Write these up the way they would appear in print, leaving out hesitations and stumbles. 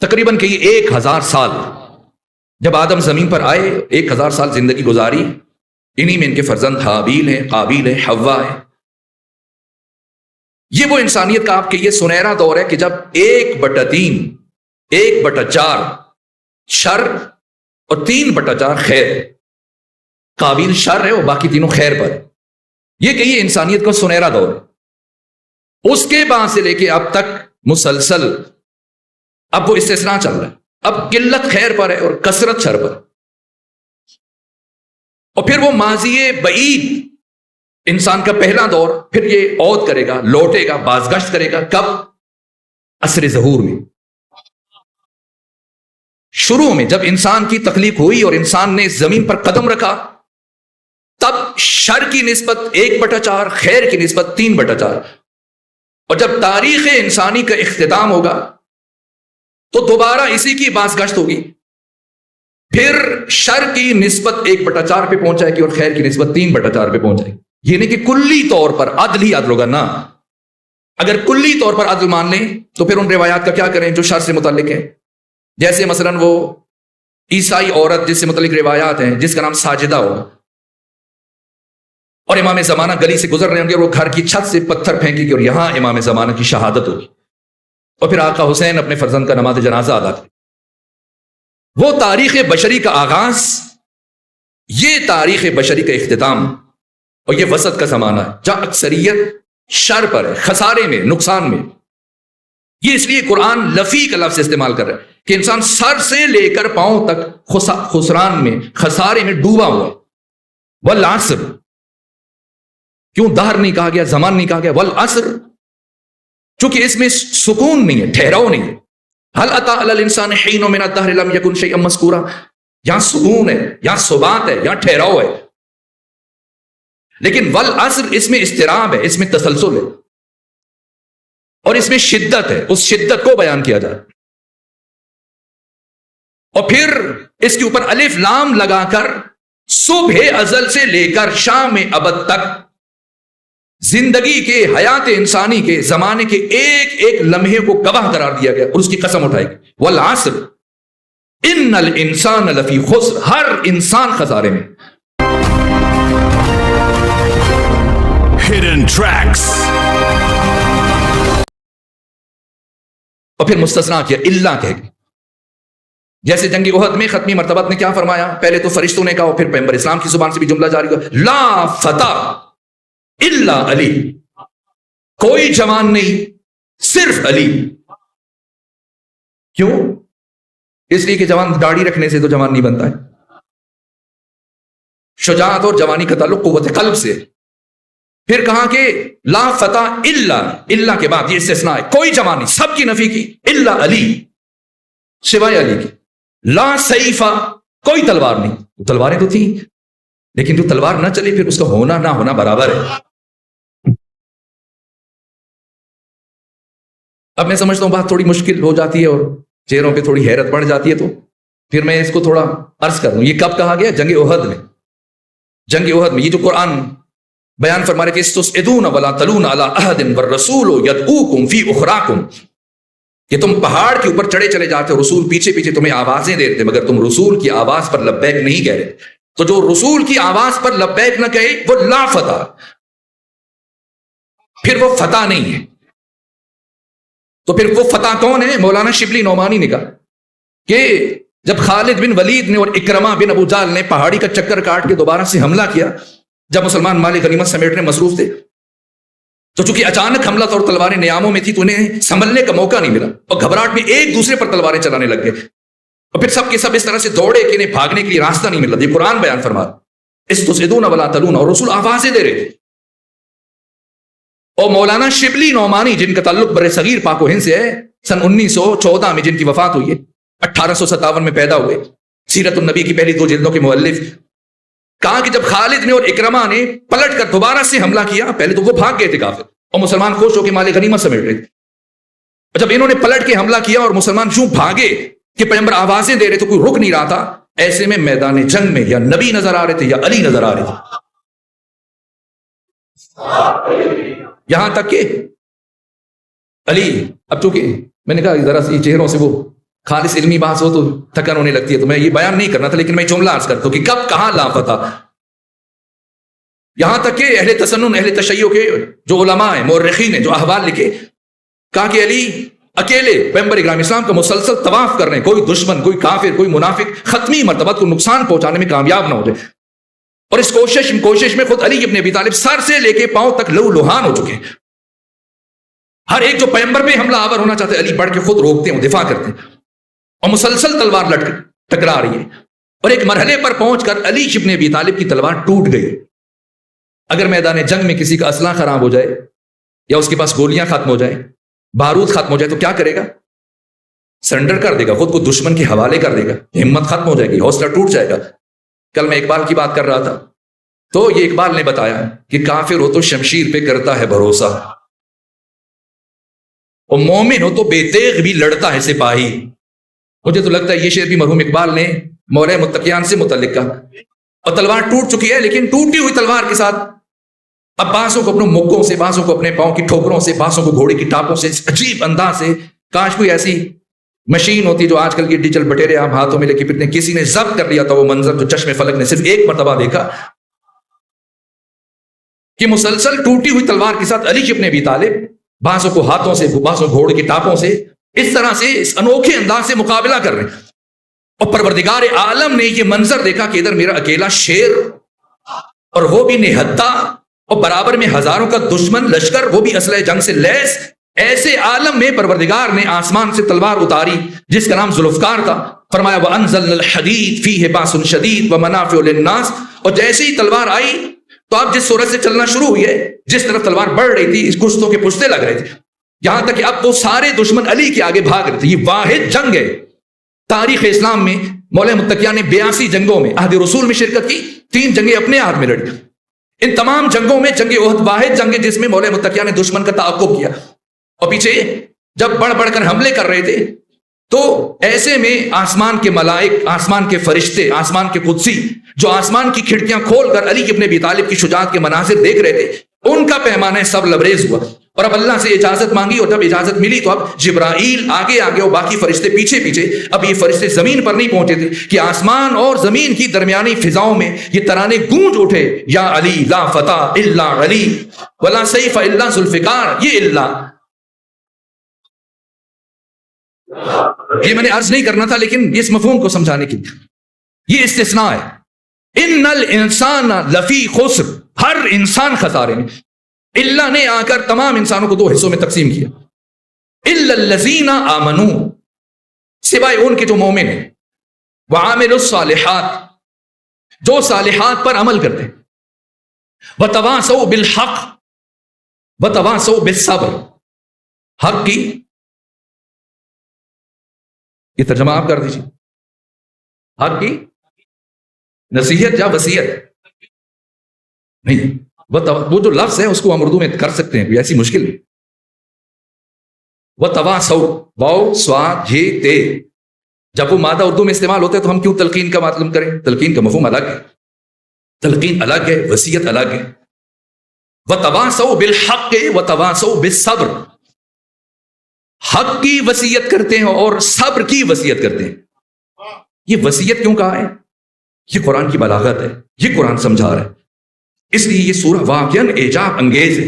تقریباً کہیے 1000 سال جب آدم زمین پر آئے، 1000 سال زندگی گزاری، انہی میں ان کے فرزند حابیل ہیں، قابیل ہے، حوا ہے۔ یہ وہ انسانیت کا آپ کے یہ سنہرا دور ہے کہ جب 1/3 1/4 شر اور 3/4 خیر، قابیل شر ہے اور باقی تینوں خیر پر۔ یہ کہیے انسانیت کا سنہرا دور ہے۔ اس کے بعد سے لے کے اب تک مسلسل اب وہ استثناء چل رہا ہے، اب قلت خیر پر ہے اور کثرت شر پر۔ اور پھر وہ ماضی بعید انسان کا پہلا دور پھر یہ عود کرے گا، لوٹے گا، بازگشت کرے گا۔ کب؟ عصر ظہور میں، شروع میں جب انسان کی تخلیق ہوئی اور انسان نے زمین پر قدم رکھا، تب شر کی نسبت 1/4، خیر کی نسبت 3/4۔ اور جب تاریخ انسانی کا اختتام ہوگا تو دوبارہ اسی کی بازگشت ہوگی، پھر شر کی نسبت 1/4 پہ پہنچ جائے گی اور خیر کی نسبت 3/4 پہ پہنچ جائے گی۔ یہ نہیں کہ کلی طور پر عدل ہی عدل ہوگا، نہ۔ اگر کلی طور پر عدل مان لیں تو پھر ان روایات کا کیا کریں جو شر سے متعلق ہے؟ جیسے مثلا وہ عیسائی عورت جس سے متعلق روایات ہیں، جس کا نام ساجدہ ہوگا، اور امام زمانہ گلی سے گزر رہے ہوں گے اور وہ گھر کی چھت سے پتھر پھینکے گی اور یہاں امام زمانہ کی شہادت ہوگی، اور پھر آقا حسین اپنے فرزند کا نماز جنازہ ادا کرے۔ وہ تاریخ بشری کا آغاز، یہ تاریخ بشری کا اختتام، اور یہ وسط کا زمانہ ہے جہاں اکثریت شر پر ہے، خسارے میں، نقصان میں۔ یہ اس لیے قرآن لفی کا لفظ استعمال کر رہا ہے کہ انسان سر سے لے کر پاؤں تک خسران میں، خسارے میں ڈوبا ہوا ہے۔ والعصر، کیوں دہر نہیں کہا گیا، زمان نہیں کہا گیا؟ والعصر، چونکہ اس میں سکون نہیں ہے، ٹھہراؤ نہیں ہے۔ هل اتى على الانسان حين من الدهر لم يكن شيئا مذكورا، یہاں سکون ہے، یہاں ثبات ہے، یہاں ٹھہراؤ ہے۔ لیکن والعصر اس میں اضطراب ہے، اس میں تسلسل ہے، اور اس میں شدت ہے، اس شدت کو بیان کیا جائے۔ اور پھر اس کے اوپر الف لام لگا کر صبح ازل سے لے کر شام ابد تک زندگی کے، حیات انسانی کے، زمانے کے ایک ایک لمحے کو گواہ قرار دیا گیا اور اس کی قسم اٹھائی گئی۔ والعصر ان الانسان لفی خسر، ہر انسان خسارے میں۔ Hidden Tracks۔ اور پھر مستثنا کیا، اللہ کہہ گئی۔ جیسے جنگ احد میں ختمی مرتبت نے کیا فرمایا؟ پہلے تو فرشتوں نے کہا اور پھر پیغمبر اسلام کی زبان سے بھی جملہ جاری ہوا، لا فتح الا علی، کوئی جوان نہیں صرف علی۔ کیوں؟ اس لیے کہ جوان داڑھی رکھنے سے تو جوان نہیں بنتا ہے۔ شجاعت اور جوانی کا تعلق قوت قلب سے۔ پھر کہا کہ لا فتح الا کے بعد یہ استثناء ہے، کوئی جوان نہیں، سب کی نفی کی، الا علی، سوائے علی کی۔ لا سیفا، کوئی تلوار نہیں، تلواریں تو تھیں لیکن جو تلوار نہ چلی پھر اس کا ہونا نہ ہونا برابر ہے۔ اب میں سمجھتا ہوں بات تھوڑی مشکل ہو جاتی ہے اور چہروں پہ تھوڑی حیرت بڑھ جاتی ہے، تو پھر میں اس کو تھوڑا عرض کر دوں۔ یہ کب کہا گیا؟ جنگ احد میں۔ جنگ احد میں یہ جو قرآن بیان فرما رہے تھے، استسعدون ولا تلون علی احد والرسول یدعوکم فی اخراکم، کہ تم پہاڑ کے اوپر چڑھے چلے جاتے ہو، رسول پیچھے پیچھے تمہیں آوازیں دے رہے، مگر تم رسول کی آواز پر لبیک نہیں کہہ رہے۔ تو جو رسول کی آواز پر لبیک نہ کہے وہ لا فتح، پھر وہ فتح نہیں ہے۔ تو پھر وہ فتح کون ہے؟ مولانا شبلی نعمانی نے کہا کہ جب خالد بن ولید نے اور اکرمہ بن ابو جہل نے پہاڑی کا چکر کاٹ کے دوبارہ سے حملہ کیا، جب مسلمان مال غنیمت سمیٹنے مصروف تھے، تو چونکہ اچانک حملہ اور تلواریں نیاموں میں تھی تو انہیں سنبھلنے کا موقع نہیں ملا اور گھبراہٹ میں ایک دوسرے پر تلواریں چلانے لگ گئے، اور پھر سب کے سب اس طرح سے دوڑے کہ انہیں بھاگنے کے لیے راستہ نہیں مل رہا۔ یہ قرآن بیان فرما استسعدون ولا تلون، اور رسول آوازیں دے رہے تھے۔ اور مولانا شبلی نعمانی جن کا تعلق بر صغیر پاک و ہند سے ہے، سن 1914 میں جن کی وفات ہوئی ہے، 1857 میں پیدا ہوئے، سیرت النبی کی پہلی 2 جلدوں کے مؤلف، کہا کہ جب خالد نے اور اکرمہ نے پلٹ کر دوبارہ سے حملہ کیا، پہلے تو وہ بھاگ گئے تھے کافر اور مسلمان خوش ہو کے مال غنیمت سمیٹ رہے تھے، اور جب انہوں نے پلٹ کے حملہ کیا اور مسلمان یوں بھاگے کہ پیغمبر آوازیں دے رہے تو کوئی رک نہیں رہا تھا، ایسے میں میدان جنگ میں یا نبی نظر آ رہے تھے یا علی نظر آ رہے تھے، یہاں تک کہ علی، اب چونکہ میں نے کہا ذرا سی چہروں سے وہ خالص علمی بحث ہو تو تھکن ہونے لگتی ہے، تو میں یہ بیان نہیں کرنا تھا، لیکن میں جملہ عرض کرتا ہوں کہ کب کہاں لاپتہ، یہاں تک کہ اہل تسنن اہل تشیع کے جو علماء ہیں مورخین ہیں جو احوال لکھے، کہا کہ علی اکیلے پیغمبر اکرام اسلام کا مسلسل طواف کر رہے ہیں، کوئی دشمن کوئی کافر کوئی منافق ختمی مرتبہ کو نقصان پہنچانے میں کامیاب نہ ہو جائے، اور اس کوشش میں خود علی ابن ابی طالب سر سے لے کے پاؤں تک لہو لہان ہو چکے ہیں، ہر ایک جو پیغمبر پہ حملہ آور ہونا چاہتے علی بڑھ کے خود روکتے ہیں، دفاع کرتے ہیں، اور مسلسل تلوار لٹ ٹکرا رہی ہے، اور ایک مرحلے پر پہنچ کر علی ابن ابی طالب کی تلوار ٹوٹ گئی۔ اگر میدان جنگ میں کسی کا اسلحہ خراب ہو جائے یا اس کے پاس گولیاں ختم ہو جائیں، بارود ختم ہو جائے، تو کیا کرے گا؟ سرنڈر کر دے گا، خود کو دشمن کے حوالے کر دے گا، ہمت ختم ہو جائے گی، حوصلہ ٹوٹ جائے گا۔ کل میں اقبال کی بات کر رہا تھا تو یہ اقبال نے بتایا کہ کافر ہو تو شمشیر پہ کرتا ہے بھروسہ، اور مومن ہو تو بے تیغ بھی لڑتا ہے سپاہی۔ مجھے تو لگتا ہے یہ شعر بھی مرحوم اقبال نے مولا متقیان سے متعلق کہا۔ اور تلوار ٹوٹ چکی ہے، لیکن ٹوٹی ہوئی تلوار کے ساتھ اب بانسوں کو اپنے مکوں سے، بانسوں کو اپنے پاؤں کی ٹھوکروں سے، بانسوں کو گھوڑے کی ٹاپوں سے عجیب انداز سے، کاش کوئی ایسی مشین ہوتی جو آج کل کی ڈیجیٹل بٹیرے آپ ہاتھوں میں لے کے پھرتے ہیں، کسی نے ضبط کر لیا تھا وہ منظر جو چشم فلک نے صرف ایک مرتبہ دیکھا، کہ مسلسل ٹوٹی ہوئی تلوار کے ساتھ علی ابن ابی طالب بانسوں کو ہاتھوں سے، بانسوں گھوڑے کی ٹاپوں سے اس طرح سے اس انوکھے انداز سے مقابلہ کر رہے ہیں۔ اور پروردگار عالم نے یہ منظر دیکھا کہ ادھر میرا اکیلا شیر، اور وہ بھی نہتا، اور برابر میں ہزاروں کا دشمن لشکر، وہ بھی اسلحہ جنگ سے لیس۔ ایسے عالم میں پروردگار نے آسمان سے تلوار اتاری جس کا نام ذوالفقار تھا، فرمایا وَأَنزَلْنَا الْحَدِيدَ فِيهِ بَأْسٌ شَدِيدٌ وَمَنَافِعُ لِلنَّاسِ، اور جیسے ہی تلوار آئی تو آپ جس صورت سے چلنا شروع ہوئی ہے، جس طرف تلوار بڑھ رہی تھی، اس کشتوں کے پشتے لگ رہے تھے، یہاں تک کہ اب وہ سارے دشمن علی کے آگے بھاگ رہے تھے۔ یہ واحد جنگ ہے تاریخ اسلام میں۔ مولا متقیان نے 82 جنگوں میں عہد رسول میں شرکت کی، 3 جنگیں اپنے ہاتھ میں لڑی۔ ان تمام جنگوں میں جنگ احد واحد جنگ ہے جس میں مولا متقیان نے دشمن کا تعاقب کیا، اور پیچھے جب بڑھ بڑھ کر حملے کر رہے تھے تو ایسے میں آسمان کے ملائک، آسمان کے فرشتے، آسمان کے قدسی جو آسمان کی کھڑکیاں کھول کر علی ابن ابی طالب کی شجاعت کے مناظر دیکھ رہے تھے، ان کا پیمانہ سب لبریز ہوا، اور اب اللہ سے اجازت مانگی، اور جب اجازت ملی تو اب جبرائیل آگے آگے اور باقی فرشتے پیچھے پیچھے۔ اب یہ فرشتے زمین پر نہیں پہنچے تھے کہ آسمان اور زمین کی درمیانی فضاؤں میں یہ ترانے گونج اٹھے، یا علی لا فتح الا علی ولا سیف الا ذوالفقار۔ یہ اللہ، یہ میں نے عرض نہیں کرنا تھا لیکن اس مفہوم کو سمجھانے کے لیے یہ استثناء ہے۔ ان الانسان لفی خسر، ہر انسان خسارے میں۔ اللہ نے آ کر تمام انسانوں کو 2 حصوں میں تقسیم کیا، الا الذین آمنوا، سوائے ان کے جو مومن ہیں، وعاملوا الصالحات، جو صالحات پر عمل کرتے ہیں، وتواصوا بالحق وتواصوا بالصبر، حق کی، یہ ترجمہ آپ کر دیجیے، حق کی نصیحت یا وصیت نہیں، وہ جو لفظ ہے اس کو ہم اردو میں کر سکتے ہیں، کوئی ایسی مشکل نہیں۔ وتواصوا، واو صاد یہ تے، جب وہ مادہ اردو میں استعمال ہوتا ہے تو ہم کیوں تلقین کا مطلب کریں؟ تلقین کا مفہوم الگ ہے، تلقین الگ ہے، وصیت الگ ہے۔ وتواصوا بالحق وتواصوا بالصبر، حق کی وصیت کرتے ہیں اور صبر کی وصیت کرتے ہیں۔ یہ وصیت کیوں کہا ہے؟ یہ قرآن کی بلاغت ہے، یہ قرآن سمجھا رہا ہے، اس لیے یہ سورہ واقعاً اعجاب انگیز ہے۔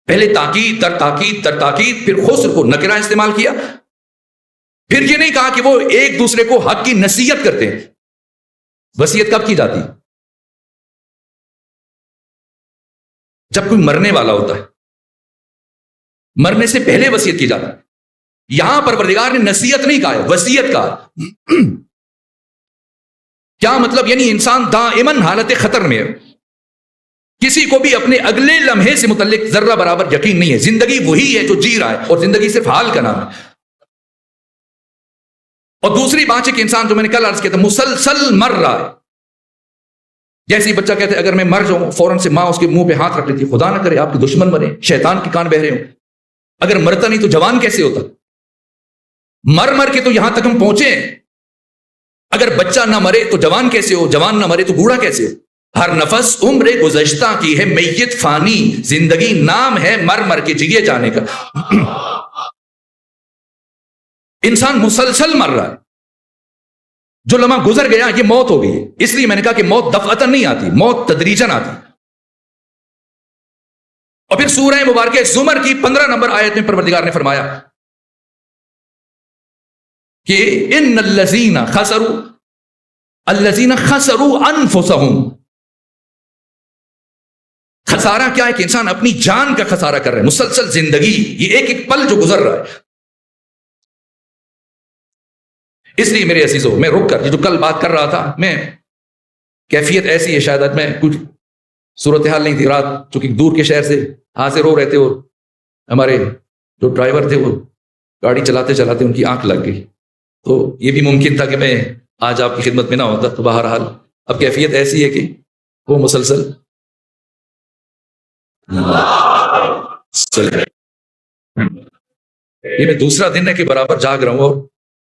پہلے تاکید در تاکید در تاکید، پھر خسر کو نکرہ استعمال کیا، پھر یہ نہیں کہا کہ وہ ایک دوسرے کو حق کی نصیحت کرتے ہیں۔ وصیت کب کی جاتی؟ جب کوئی مرنے والا ہوتا ہے، مرنے سے پہلے وصیت کی جاتی ہے۔ یہاں پروردگار نے نصیحت نہیں کہا ہے، وصیت کہا۔ کیا مطلب؟ یعنی انسان دائماً حالت خطر میں ہے، کسی کو بھی اپنے اگلے لمحے سے متعلق ذرہ برابر یقین نہیں ہے۔ زندگی وہی ہے جو جی رہا ہے، اور زندگی صرف حال کا نام ہے۔ اور دوسری بات ہے کہ انسان، جو میں نے کل عرض کیا تھا، مسلسل مر رہا ہے۔ جیسے ہی بچہ کہتے ہیں اگر میں مر جاؤں، فوراً سے ماں اس کے منہ پہ ہاتھ رکھ لیتی ہے، خدا نہ کرے آپ کے دشمن مرے، شیطان کے کان بہرے ہوں۔ اگر مرتا نہیں تو جوان کیسے ہوتا؟ مر مر کے تو یہاں تک ہم پہنچے ہیں۔ اگر بچہ نہ مرے تو جوان کیسے ہو؟ جوان نہ مرے تو بوڑھا کیسے ہو؟ ہر نفس عمر گزشتہ کی ہے، میت فانی، زندگی نام ہے مر مر کے جیے جانے کا۔ انسان مسلسل مر رہا ہے، جو لمحہ گزر گیا یہ موت ہو گئی. اس لیے میں نے کہا کہ موت دفعتاً نہیں آتی، موت تدریجاً آتی. اور پھر سورہ مبارکہ زمر کی 15 نمبر آیت میں پروردگار نے فرمایا کہ ان الذین خسروا انفسہم. خسارہ کیا ہے؟ کہ انسان اپنی جان کا خسارہ کر رہا ہے، مسلسل زندگی، یہ ایک ایک پل جو گزر رہا ہے. اس لیے میرے عزیزوں، میں رک کر یہ جو کل بات کر رہا تھا، میں کیفیت ایسی ہے، شاید میں کچھ صورتحال نہیں تھی. رات چونکہ دور کے شہر سے حاضر ہو رہے تھے، اور ہمارے جو ڈرائیور تھے وہ گاڑی چلاتے چلاتے ان کی آنکھ لگ گئی، تو یہ بھی ممکن تھا کہ میں آج آپ کی خدمت میں نہ ہوتا. تو بہرحال اب کیفیت ایسی ہے کہ وہ مسلسل یہ میں دوسرا دن ہے کہ برابر جاگ رہا ہوں، اور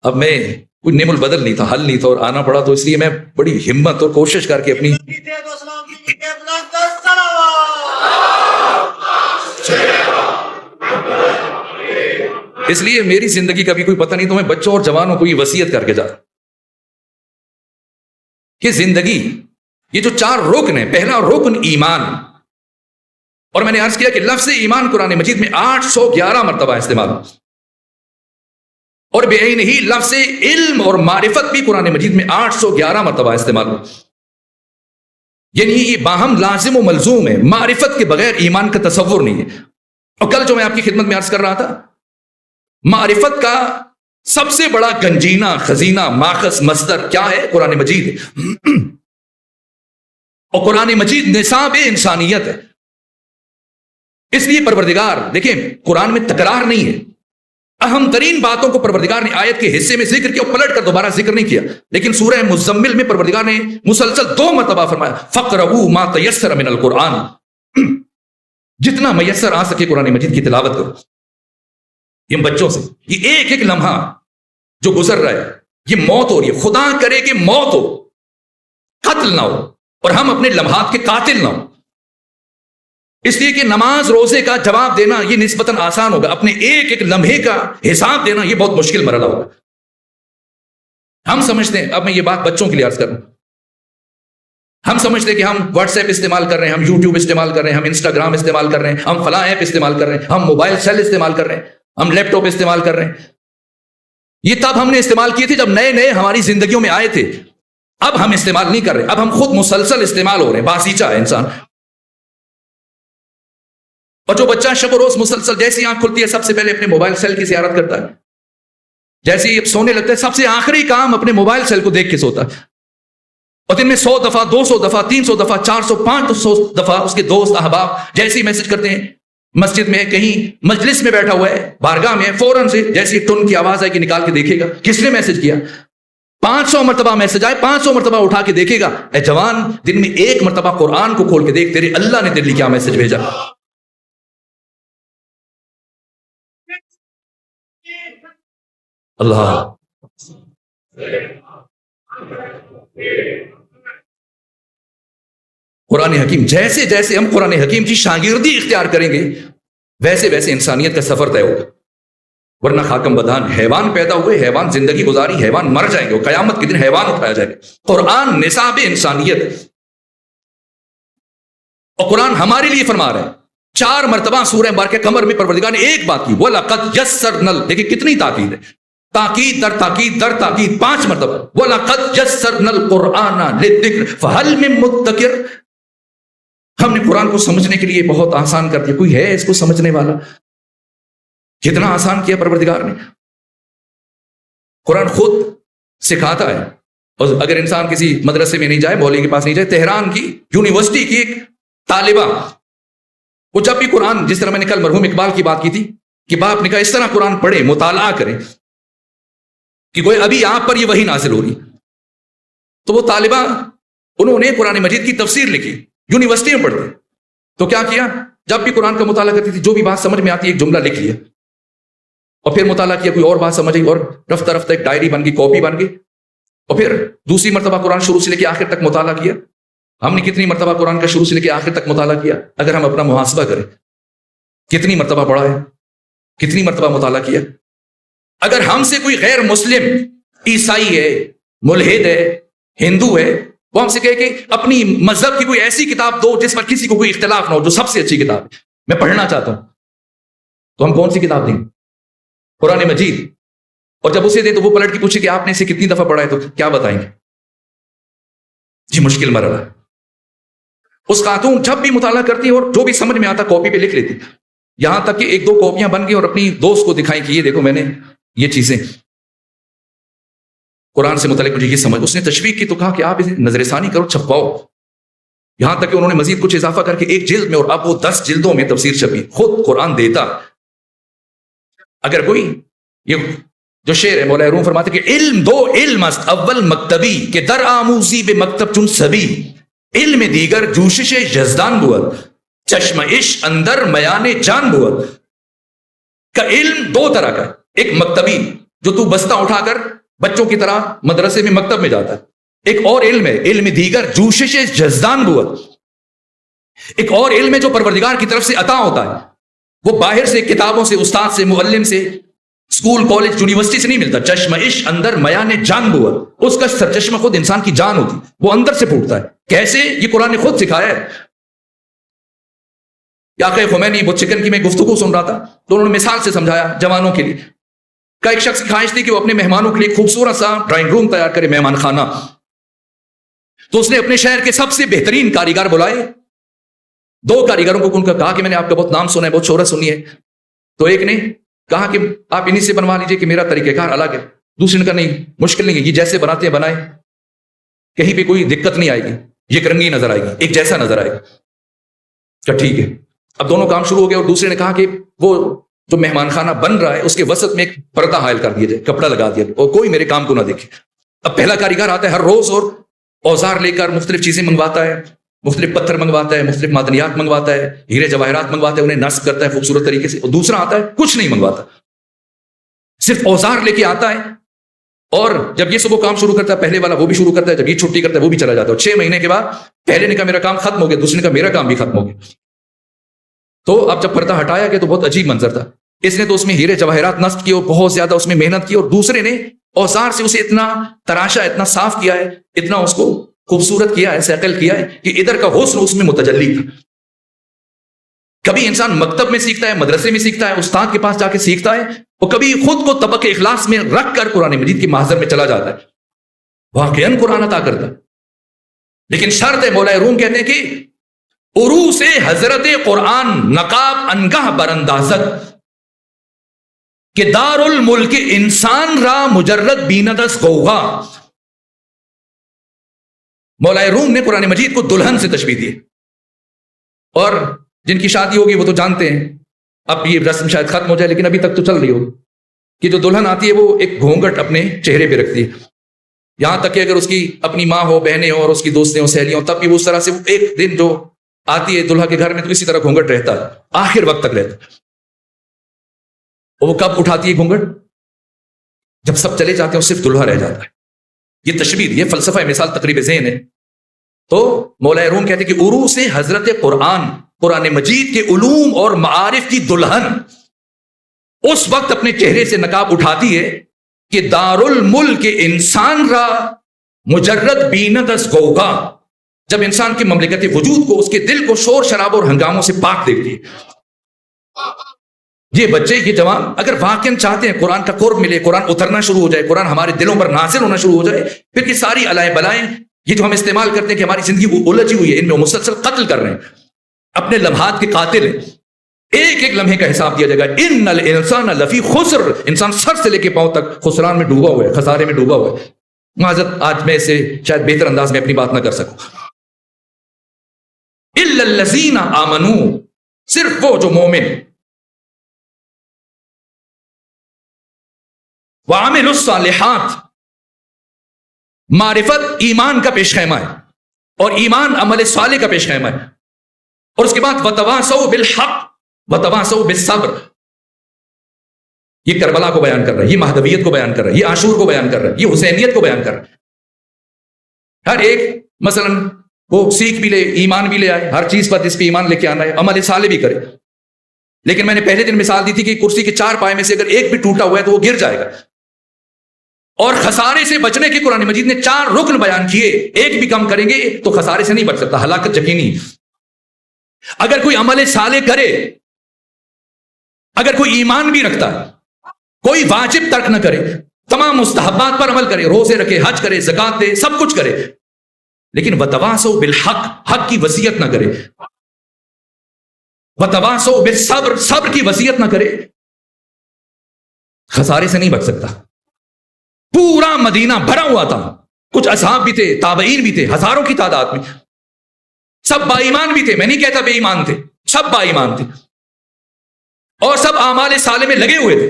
اب میں کوئی نعم البدل نہیں تھا، حل نہیں تھا، اور آنا پڑا. تو اس لیے میں بڑی ہمت اور کوشش کر کے اپنی اس لیے میری زندگی کا بھی کوئی پتہ نہیں، تو میں بچوں اور جوانوں کو یہ وصیت کر کے جاتا کہ زندگی یہ جو 4 رکن ہیں، پہلا رکن ایمان. اور میں نے عرض کیا کہ لفظ ایمان قرآن مجید میں 811 مرتبہ استعمال، اور بعینہ ہی لفظ علم اور معرفت بھی قرآن مجید میں 811 مرتبہ استعمال. یعنی یہ باہم لازم و ملزوم ہے، معرفت کے بغیر ایمان کا تصور نہیں ہے. اور کل جو میں آپ کی خدمت میں عرض کر رہا تھا، معرفت کا سب سے بڑا گنجینہ، خزینہ، ماخذ، مصدر کیا ہے؟ قرآن مجید ہے. اور قرآن مجید نصاب انسانیت ہے. اس لیے پروردگار، دیکھیں قرآن میں تکرار نہیں ہے، اہم ترین باتوں کو پروردگار نے آیت کے حصے میں ذکر کیا اور پلٹ کر دوبارہ ذکر نہیں کیا. لیکن سورہ مزمل میں پروردگار نے مسلسل 2 مرتبہ فرمایا فَقْرَؤُوا مَا تَيَسَّرَ مِنَ الْقُرْآنِ، جتنا میسر آ سکے قرآن مجید کی تلاوت کرو. یہ بچوں سے یہ ایک ایک لمحہ جو گزر رہا ہے، یہ موت ہو رہی ہے. خدا کرے کہ موت ہو، قتل نہ ہو، اور ہم اپنے لمحات کے قاتل نہ ہو. اس لیے کہ نماز روزے کا جواب دینا یہ نسبتاً آسان ہوگا، اپنے ایک ایک لمحے کا حساب دینا یہ بہت مشکل مرحلہ ہوگا. ہم سمجھتے ہیں، اب میں یہ بات بچوں کے لیے عرض کروں، ہم سمجھتے ہیں کہ ہم واٹس ایپ استعمال کر رہے ہیں، ہم یوٹیوب استعمال کر رہے ہیں، ہم انسٹاگرام استعمال کر رہے ہیں، ہم فلاں ایپ استعمال کر رہے ہیں، ہم موبائل سیل استعمال کر رہے ہیں، ہم لیپ ٹاپ استعمال کر رہے ہیں. یہ تب ہم نے استعمال کیے تھے جب نئے نئے ہماری زندگیوں میں آئے تھے. اب ہم استعمال نہیں کر رہے، اب ہم خود مسلسل استعمال ہو رہے ہیں. باسیچہ ہے انسان. اور جو بچہ شب و روز مسلسل جیسی آنکھ کھلتی ہے سب سے پہلے اپنے موبائل سیل کی زیارت کرتا ہے، جیسے ہی سونے لگتا ہے سب سے آخری کام اپنے موبائل سیل کو دیکھ کے سوتا ہے. اور دن میں 100 دفعہ، 200 دفعہ، 300 دفعہ، 400، 500 دفعہ اس کے دوست احباب جیسے ہی میسج کرتے ہیں، مسجد میں ہے، کہیں مجلس میں بیٹھا ہوا ہے، بارگاہ میں ہے، فوراً سے جیسی ٹن کی آواز آئے کہ نکال کے دیکھے گا کس نے میسج کیا. 500 مرتبہ میسج آئے، 500 مرتبہ اٹھا کے دیکھے گا. اے جوان، دن میں 1 مرتبہ قرآن کو کھول کے دیکھ، تیرے اللہ نے تیرے لیے کیا میسج بھیجا. اللہ قرآن حکیم، جیسے جیسے ہم قرآن حکیم کی شاگردی اختیار کریں گے ویسے ویسے انسانیت کا سفر طے ہوگا. ورنہ خاکم بدان، حیوان پیدا ہوئے، حیوان زندگی گزاری، حیوان مر جائیں گے، اور قیامت کے دن حیوان اٹھایا جائے گا. قرآن نصاب انسانیت. اور قرآن ہمارے لیے فرما رہا ہے. 4 مرتبہ سورہ مبارکہ قمر میں پروردگار نے ایک بات کی، وَلَقَدْ يَسَّرْنَا، دیکھیں کتنی تاکید ہے، تاکید در تاکید در تاکید. 5 مرتبہ وَلَقَدْ يَسَّرْنَا الْقُرْآنَ لِلذِّكْرِ فَهَلْ مِن مُدَّكِرٍ. ہم نے قرآن کو سمجھنے کے لیے بہت آسان کر دیا، کوئی ہے اس کو سمجھنے والا؟ کتنا آسان کیا پروردگار نے. قرآن خود سکھاتا ہے. اور اگر انسان کسی مدرسے میں نہیں جائے، مولوی کے پاس نہیں جائے، تہران کی یونیورسٹی کی ایک طالبہ، وہ جب بھی قرآن، جس طرح میں نے کل مرحوم اقبال کی بات کی تھی کہ باپ نے کہا اس طرح قرآن پڑھے، مطالعہ کریں کہ کوئی ابھی آپ پر یہ وحی نازل ہو رہی. تو وہ طالبہ، انہوں نے قرآن مجید کی تفسیر لکھی، یونیورسٹی میں پڑھتے. تو کیا کیا، جب بھی قرآن کا مطالعہ کرتی تھی جو بھی بات سمجھ میں آتی ایک جملہ لکھ لیا، اور پھر مطالعہ کیا، کوئی اور بات سمجھ آئی، اور رفتہ رفتہ ایک ڈائری بن گئی، کاپی بن گئی. اور پھر دوسری مرتبہ قرآن شروع سے لے کے آخر تک مطالعہ کیا. ہم نے کتنی مرتبہ قرآن کا شروع سے لے کے آخر تک مطالعہ کیا؟ اگر ہم اپنا محاسبہ کریں، کتنی مرتبہ پڑھا ہے، کتنی مرتبہ مطالعہ کیا؟ اگر ہم سے کوئی غیر مسلم عیسائی ہے، ملحد ہے، ہندو ہے، وہ ہم سے کہے کہ اپنی مذہب کی کوئی ایسی کتاب دو جس پر کسی کو کوئی اختلاف نہ ہو، جو سب سے اچھی کتاب ہے، میں پڑھنا چاہتا ہوں، تو ہم کون سی کتاب دیں؟ قرآن مجید. اور جب اسے دے تو وہ پلٹ کے پوچھے کہ آپ نے اسے کتنی دفعہ پڑھا ہے، تو کیا بتائیں گے؟ جی مشکل مرحلہ ہے. اس خاتون جب بھی مطالعہ کرتی ہے اور جو بھی سمجھ میں آتا کاپی پہ لکھ لیتی، یہاں تک کہ ایک دو کاپیاں بن گئی اور اپنی دوست کو دکھائیں کہ یہ دیکھو میں نے یہ چیزیں قرآن سے متعلق مجھے یہ سمجھ. اس نے تشویق کی تو کہا کہ آپ اسے نظر ثانی کرو، چھپواؤ. یہاں تک کہ انہوں نے مزید کچھ اضافہ کر کے ایک جلد میں، اور اب وہ 10 جلدوں میں تفسیر چھپی. خود قرآن دیتا. اگر کوئی یہ جو شعر ہے، مولا روم فرماتے کہ علم دو علم است اول مکتبی کہ در آموزی بے مکتب چون سبی. علم دیگر جوشش یزدان بود چشم عشق اندر میان جان بود. کا علم دو طرح کا ہے. ایک مکتبی جو تو بستہ اٹھا کر بچوں کی طرح مدرسے میں مکتب میں جاتا ہے. ایک اور علم ہے علم دیگر جوشش یزدان بود. ایک اور علم ہے جو پروردگار کی طرف سے عطا ہوتا ہے، وہ باہر سے کتابوں سے، استاد سے، معلم سے، اسکول کالج یونیورسٹی سے نہیں ملتا. چشم عشق اندر میان جان بود. اس کا سرچشمہ خود انسان کی جان ہوتی، وہ اندر سے پھوٹتا ہے. کیسے؟ یہ قرآن نے خود سکھایا ہے. آقا خمینی وہ چکن کی میں گفتگو سن رہا تھا تو انہوں نے مثال سے سمجھایا جوانوں کے لیے. کا ایک شخص کی خواہش تھی کہ وہ اپنے مہمانوں کے لیے خوبصورت سا ڈرائنگ روم تیار کرے، مہمان خانہ. تو اس نے اپنے شہر کے سب سے بہترین کاریگر بلائے. 2 کاریگروں کو ان کا کہا کہ میں نے آپ کا بہت نام سنا ہے، بہت شہرت سنی ہے. تو ایک نے کہا کہ آپ انہی سے بنوا لیجئے کہ میرا طریقہ کار الگ ہے. دوسرے نے کہا نہیں، مشکل نہیں ہے، یہ جیسے بناتے ہیں بنائے، کہیں پہ کوئی دقت نہیں آئے گی، یہ رنگی نظر آئے گی، ایک جیسا نظر آئے گا. کہ ٹھیک ہے. اب دونوں کام شروع ہو گئے اور دوسرے نے کہا کہ وہ جو مہمان خانہ بن رہا ہے اس کے وسط میں ایک پردہ حائل کر دیا جائے، کپڑا لگا دیا جائے اور کوئی میرے کام کو نہ دیکھے. اب پہلا کاریگر آتا ہے ہر روز اور اوزار لے کر مختلف چیزیں منگواتا ہے، مختلف پتھر منگواتا ہے، مختلف معدنیات منگواتا ہے، ہیرے جواہرات منگواتا ہے، انہیں نصب کرتا ہے خوبصورت طریقے سے. اور دوسرا آتا ہے کچھ نہیں منگواتا، صرف اوزار لے کے آتا ہے. اور جب یہ سب وہ کام شروع کرتا ہے، پہلے والا وہ بھی شروع کرتا ہے، جب یہ چھٹی کرتا ہے وہ بھی چلا جاتا ہے. اور 6 مہینے کے بعد پہلے نے کہا میرا کام ختم ہو گیا، دوسرے نے کہا میرا کام بھی ختم ہو گیا. تو اب جب پردہ ہٹایا گیا تو بہت عجیب منظر تھا. اس نے تو اس میں ہیرے جواہرات نصب کیے اور بہت زیادہ اس میں محنت کی، اور دوسرے نے اوزار سے اسے اتنا تراشا، اتنا صاف کیا ہے، اتنا اس کو خوبصورت کیا ہے، سیقل کیا ہے کہ ادھر کا حسن اس میں متجلی تھا. کبھی انسان مکتب میں سیکھتا ہے، مدرسے میں سیکھتا ہے، استاد کے پاس جا کے سیکھتا ہے، اور کبھی خود کو طبق اخلاص میں رکھ کر قرآن مجید کے محضر میں چلا جاتا ہے. واقعاً قرآن عطا کرتا ہے، لیکن شرط ہے. مولا روم کہتے ہیں کہ عروس حضرت قرآن نقاب انگاہ براندازت کہ دار الملک انسان را مجرد بیندس غوغا. مولا روم نے قرآن مجید کو دلہن سے تشبیہ دی، اور جن کی شادی ہوگی وہ تو جانتے ہیں، اب یہ رسم شاید ختم ہو جائے لیکن ابھی تک تو چل رہی ہوگی، کہ جو دلہن آتی ہے وہ ایک گھونگھٹ اپنے چہرے پہ رکھتی ہے. یہاں تک کہ اگر اس کی اپنی ماں ہو، بہنیں ہو اور اس کی دوستیں ہو، سہیلیاں ہو، تب بھی وہ اس طرح سے ایک دن جو آتی ہے دلہا کے گھر میں تو اسی طرح گھونگھٹ رہتا ہے، آخر وقت تک رہتا ہے. وہ کب اٹھاتی ہے گھونگھٹ؟ جب سب چلے جاتے ہیں اور صرف دلہا رہ جاتا ہے. یہ تشبیہ، یہ فلسفہ مثال تقریب ذہن ہے. تو مولا روم کہتے ہیں کہ عروس حضرت قرآن، قرآن مجید کے علوم اور معارف کی دلہن اس وقت اپنے چہرے سے نقاب اٹھاتی ہے کہ دار الملک انسان را مجرد بیندس غوغا، جب انسان کی مملکت وجود کو، اس کے دل کو شور شراب اور ہنگاموں سے پاک دیکھتی ہے. یہ بچے، یہ جوان اگر واقعا چاہتے ہیں قرآن کا قرب ملے، قرآن اترنا شروع ہو جائے، قرآن ہمارے دلوں پر نازل ہونا شروع ہو جائے، پھر یہ ساری الائے بلائیں یہ جو ہم استعمال کرتے ہیں کہ ہماری زندگی الجھی ہوئی ہے، ان میں مسلسل قتل کر رہے ہیں، اپنے لمحات کے قاتل ہیں. ایک ایک لمحے کا حساب دیا جائے گا. ان الانسان لفی خسر، انسان سر سے لے کے پاؤں تک خسران میں ڈوبا ہوا ہے، خسارے میں ڈوبا ہوا ہے. معذرت، آج میں اسے شاید بہتر انداز میں اپنی بات نہ کر سکوں. الا الذین آمنوا، صرف وہ جو مومن، وعملوا الصالحات، معرفت ایمان کا پیش خیمہ ہے اور ایمان عمل صالح کا پیش خیمہ ہے. اور اس کے بعد وتواصوا بالحق وتواصوا بالصبر، یہ کربلا کو بیان کر رہا ہے، یہ مہدویت کو بیان کر رہا ہے، یہ عاشور کو بیان کر رہا ہے، یہ حسینیت کو بیان کر رہا ہے. ہر ایک مثلا وہ سیکھ بھی لے، ایمان بھی لے آئے، ہر چیز پر جس پہ ایمان لے کے آنا ہے، عمل صالح بھی کرے. لیکن میں نے پہلے دن مثال دی تھی کہ کرسی کے 4 پائے میں سے اگر ایک بھی ٹوٹا ہوا ہے تو وہ گر جائے گا. اور خسارے سے بچنے کے قرآن مجید نے 4 رکن بیان کیے. ایک بھی کم کریں گے تو خسارے سے نہیں بچ سکتا, ہلاکت یقینی. اگر کوئی عمل صالح کرے, اگر کوئی ایمان بھی رکھتا ہے, کوئی واجب ترک نہ کرے, تمام مستحبات پر عمل کرے, روزے رکھے, حج کرے, زکات دے, سب کچھ کرے, لیکن وتواصوا بالحق, حق کی وصیت نہ کرے, وتواصوا بالصبر, صبر کی وصیت نہ کرے, خسارے سے نہیں بچ سکتا. پورا مدینہ بھرا ہوا تھا, کچھ اصحاب بھی تھے, تابعین بھی تھے, ہزاروں کی تعداد میں, سب با ایمان بھی تھے, میں نہیں کہتا بے ایمان تھے, سب با ایمان تھے, اور سب اعمال صالح میں لگے ہوئے تھے.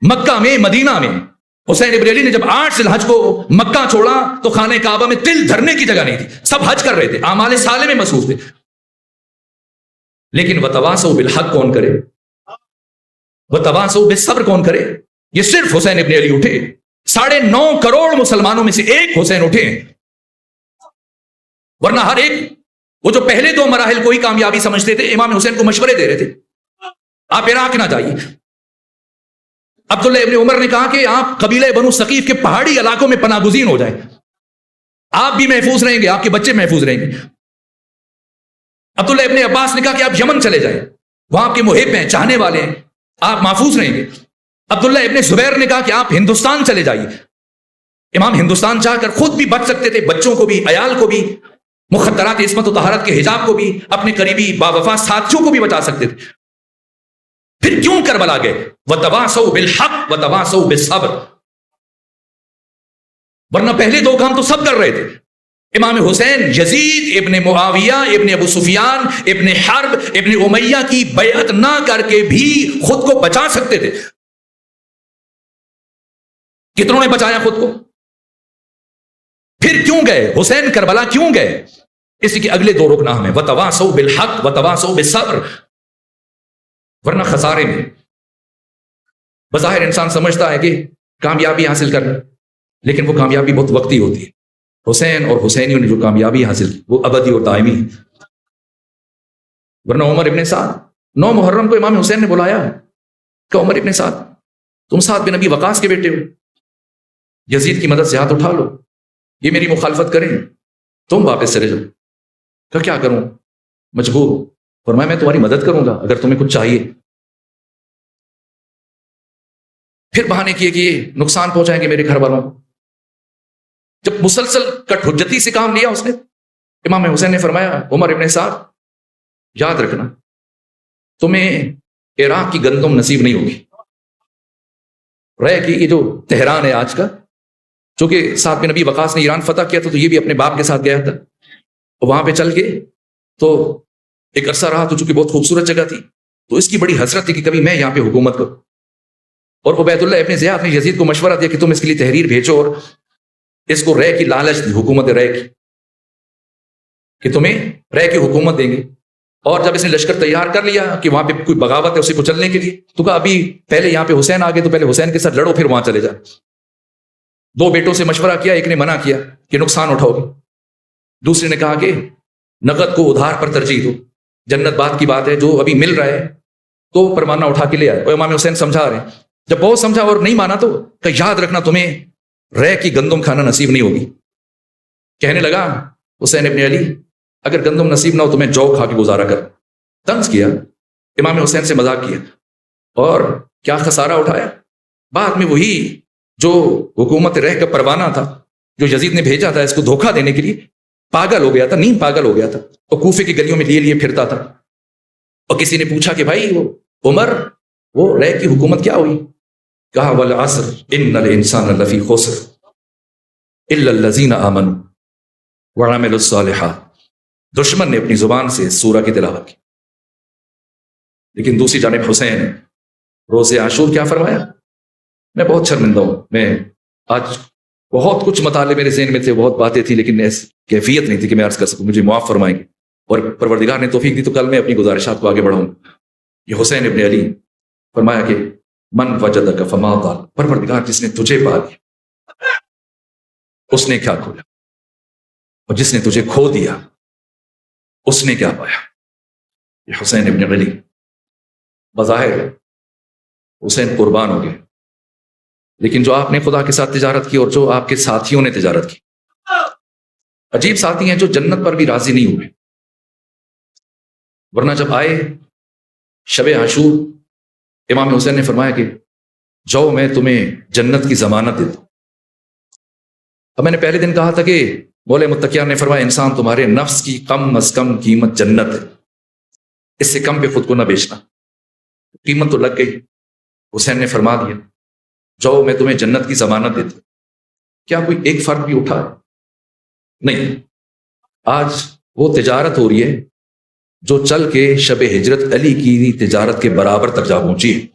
مکہ میں, مدینہ میں حسین ابن علی نے جب 8 ذی الحج کو مکہ چھوڑا تو خانہ کعبہ میں تل دھرنے کی جگہ نہیں تھی, سب حج کر رہے تھے, اعمال صالح میں مصروف تھے. لیکن وتواصوا بالحق کون کرے, وتواصوا بالصبر کون کرے؟ یہ صرف حسین ابن علی اٹھے. 9.5 کروڑ مسلمانوں میں سے ایک حسین اٹھے, ورنہ ہر ایک, وہ جو پہلے 2 مراحل کو ہی کامیابی سمجھتے تھے, امام حسین کو مشورے دے رہے تھے, آپ عراق نہ جائیے. عبداللہ ابن عمر نے کہا کہ آپ قبیلہ بنو ثقیف کے پہاڑی علاقوں میں پناہ گزین ہو جائیں, آپ بھی محفوظ رہیں گے, آپ کے بچے محفوظ رہیں گے. عبداللہ ابن عباس نے کہا کہ آپ یمن چلے جائیں, وہاں آپ کے محب ہیں, چاہنے والے ہیں, آپ محفوظ رہیں گے. عبداللہ ابن زبیر نے کہا کہ آپ ہندوستان چلے جائیے. امام ہندوستان چاہ کر خود بھی بچ سکتے تھے, بچوں کو بھی, عیال کو بھی, مخدرات عصمت و طہارت کے حجاب کو بھی, اپنے قریبی باوفا ساتھیوں کو بھی بچا سکتے تھے. پھر کیوں کربلا گئے؟ وتواصوا بالحق وتواصوا بالصبر. ورنہ پہلے 2 کام تو سب کر رہے تھے. امام حسین یزید ابن معاویہ ابن ابو سفیان ابن حرب ابن امیہ کی بیعت نہ کر کے بھی خود کو بچا سکتے تھے. کتنوں نے بچایا خود کو؟ پھر کیوں گئے حسین کربلا, کیوں گئے؟ اسی کے اگلے 2 رکن ہمیں, وتواصوا بالحق وتواصوا بالصبر. ورنہ خسارے میں بظاہر انسان سمجھتا ہے کہ کامیابی حاصل کرنا, لیکن وہ کامیابی بہت وقتی ہوتی ہے. حسین اور حسینیوں نے جو کامیابی حاصل کی وہ ابدی اور دائمی ہے. ورنہ عمر ابن سعد 9 محرم کو امام حسین نے بلایا کہ عمر ابن سعد, تم سعد بن ابی وقاص کے بیٹے ہو, یزید کی مدد سے ہاتھ اٹھا لو, یہ میری مخالفت کریں, تم واپس چلے جاؤ. کہ کیا کروں, مجبور ہوں. فرمایا میں تمہاری مدد کروں گا اگر تمہیں کچھ چاہیے. پھر بہانے کیے کہ یہ نقصان پہنچائیں گے میرے گھر والوں کو. جب مسلسل کٹ حجتی سے کام لیا اس نے, امام حسین نے فرمایا عمر ابن سعد یاد رکھنا تمہیں عراق کی گندم نصیب نہیں ہوگی. رہے کہ یہ جو تہران ہے آج کا, چونکہ سعد بن نبی وقاص نے ایران فتح کیا تھا تو یہ بھی اپنے باپ کے ساتھ گیا تھا, اور وہاں پہ چل کے تو ایک عرصہ رہا, تو چونکہ بہت خوبصورت جگہ تھی تو اس کی بڑی حسرت تھی کہ کبھی میں یہاں پہ حکومت کروں. اور عبید اللہ ابن زیاد نے یزید کو مشورہ دیا کہ تم اس کے لیے تحریر بھیجو, اور اس کو رے کی لالچ دی, حکومت رے کی, کہ تمہیں رے کی حکومت دیں گے. اور جب اس نے لشکر تیار کر لیا کہ وہاں پہ کوئی بغاوت ہے اسے کچلنے کے لیے, تو کہا ابھی پہلے یہاں پہ حسین آ گئے تو پہلے حسین کے ساتھ لڑو, پھر وہاں چلے جا. 2 بیٹوں سے مشورہ کیا, ایک نے منع کیا کہ نقصان اٹھاؤ گے, دوسرے نے کہا کہ نقد کو ادھار پر ترجیح دو, جنت بات کی بات ہے, جو ابھی مل رہا ہے تو پروانہ اٹھا کے لے آئے. اور امام حسین سمجھا رہے ہیں, جب بہت سمجھا اور نہیں مانا تو کہ یاد رکھنا تمہیں رے کی گندم کھانا نصیب نہیں ہوگی. کہنے لگا حسین ابن علی اگر گندم نصیب نہ ہو تو میں جو کھا کے گزارا کر. طنز کیا, امام حسین سے مذاق کیا, اور کیا خسارہ اٹھایا. بعد میں وہی جو حکومت رہ کا پروانہ تھا جو یزید نے بھیجا تھا اس کو دھوکہ دینے کے لیے, پاگل ہو گیا تھا, نیم پاگل ہو گیا تھا, اور کوفے کی گلیوں میں لیے پھرتا تھا. اور کسی نے پوچھا کہ بھائی وہ عمر وہ رے کی حکومت کیا ہوئی؟ کہا والعصر ان الانسان لفی خسر الا الذین آمنوا وعملوا الصالحات. دشمن نے اپنی زبان سے سورہ کی تلاوت کی. لیکن دوسری جانب حسین روز عاشور کیا فرمایا, میں بہت شرمندہ ہوں, میں آج بہت کچھ مطالعے میرے ذہن میں تھے, بہت باتیں تھی, لیکن ایسی کیفیت نہیں تھی کہ میں عرض کر سکوں, مجھے معاف فرمائیں گے. اور پروردگار نے توفیق دی تو کل میں اپنی گزارشات کو آگے بڑھاؤں. یہ حسین ابن علی فرمایا کہ من وجدک فما ضل, پروردگار جس نے تجھے پا لیا اس نے کیا کھولا, اور جس نے تجھے کھو دیا اس نے کیا پایا. یہ حسین ابن علی بظاہر حسین قربان ہو گئے، لیکن جو آپ نے خدا کے ساتھ تجارت کی اور جو آپ کے ساتھیوں نے تجارت کی، عجیب ساتھی ہیں جو جنت پر بھی راضی نہیں ہوئے، ورنہ جب آئے شب عاشور امام حسین نے فرمایا کہ جاؤ میں تمہیں جنت کی ضمانت دیتا ہوں۔ اب میں نے پہلے دن کہا تھا کہ مولے متقیان نے فرمایا انسان تمہارے نفس کی کم از کم قیمت جنت ہے، اس سے کم پہ خود کو نہ بیچنا، قیمت تو لگ گئی۔ حسین نے فرما دیا جاؤ میں تمہیں جنت کی ضمانت دیتا ہوں۔ کیا کوئی ایک فرق بھی اٹھا ہے؟ نہیں۔ آج وہ تجارت ہو رہی ہے جو چل کے شب ہجرت علی کی تجارت کے برابر تک جا پہنچی ہے۔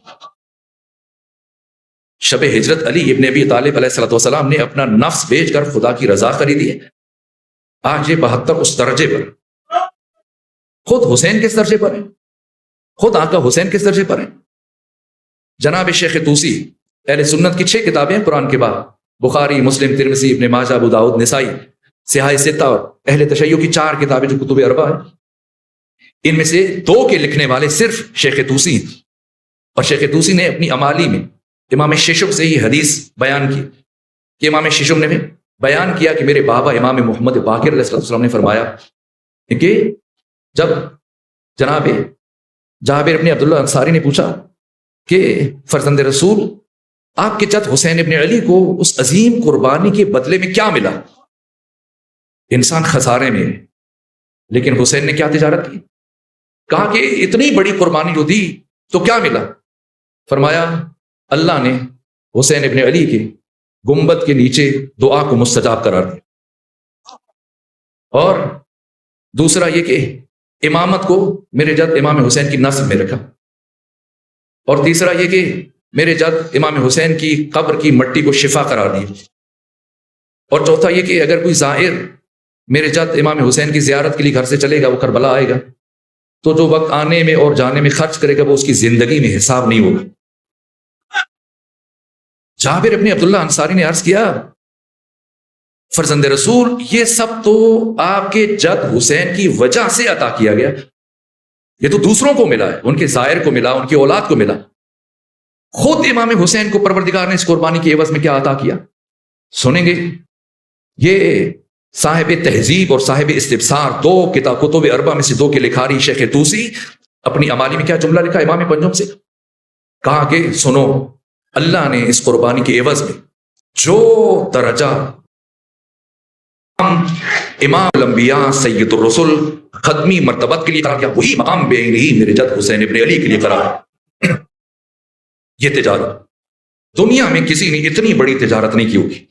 شب ہجرت علی ابن ابی طالب علیہ الصلوۃ والسلام نے اپنا نفس بیچ کر خدا کی رضا خریدی ہے۔ آج یہ 72 اس درجے پر، خود حسین کس درجے پر ہے، خود آقا حسین کس درجے پر ہیں۔ جناب شیخ طوسی، اہل سنت کی 6 کتابیں ہیں قرآن کے بعد، بخاری، مسلم، ترمذی، ابن ماجہ، ابو داؤد، نسائی، سیاہ ستہ، اور اہل تشیع کی 4 کتابیں جو کتب اربع ہیں، ان میں سے 2 کے لکھنے والے صرف شیخ طوسی ہیں۔ اور شیخ طوسی نے اپنی امالی میں امام ششم سے یہ حدیث بیان کی کہ امام ششم نے بیان کیا کہ میرے بابا امام محمد باقر علیہ السلام نے فرمایا کہ جب جناب جابر ابن عبداللہ انصاری نے پوچھا کہ فرزند رسول آپ کے چچا حسین ابن علی کو اس عظیم قربانی کے بدلے میں کیا ملا؟ انسان خسارے میں ہے، لیکن حسین نے کیا تجارت کی؟ کہا کہ اتنی بڑی قربانی جو دی تو کیا ملا؟ فرمایا اللہ نے حسین ابن علی کے گنبد کے نیچے دعا کو مستجاب قرار دیا، اور دوسرا یہ کہ امامت کو میرے جد امام حسین کی نسب میں رکھا، اور تیسرا یہ کہ میرے جد امام حسین کی قبر کی مٹی کو شفا قرار دی، اور چوتھا یہ کہ اگر کوئی زائر میرے جد امام حسین کی زیارت کے لیے گھر سے چلے گا، وہ کربلا آئے گا، تو جو وقت آنے میں اور جانے میں خرچ کرے گا وہ اس کی زندگی میں حساب نہیں ہوگا۔ جابر ابن عبداللہ انصاری نے عرض کیا فرزند رسول یہ سب تو آپ کے جد حسین کی وجہ سے عطا کیا گیا، یہ تو دوسروں کو ملا ہے، ان کے زائر کو ملا، ان کی اولاد کو ملا، خود امام حسین کو پروردگار نے اس قربانی کے عوض میں کیا عطا کیا؟ سنیں گے۔ یہ صاحب تہذیب اور صاحب استبصار 2 کتب اربع میں سے 2 کے لکھاری شیخ طوسی اپنی امالی میں کیا جملہ لکھا امام پنجم سے؟ کہا کہ سنو، اللہ نے اس قربانی کے عوض میں جو درجہ امام الانبیاء سید الرسل خدمی مرتبت کے لیے قرار کیا، وہی مقام بے ہی میرے جد حسین ابن علی کے لیے قرار ہے۔ یہ تجارت دنیا میں کسی نے اتنی بڑی تجارت نہیں کی ہوگی،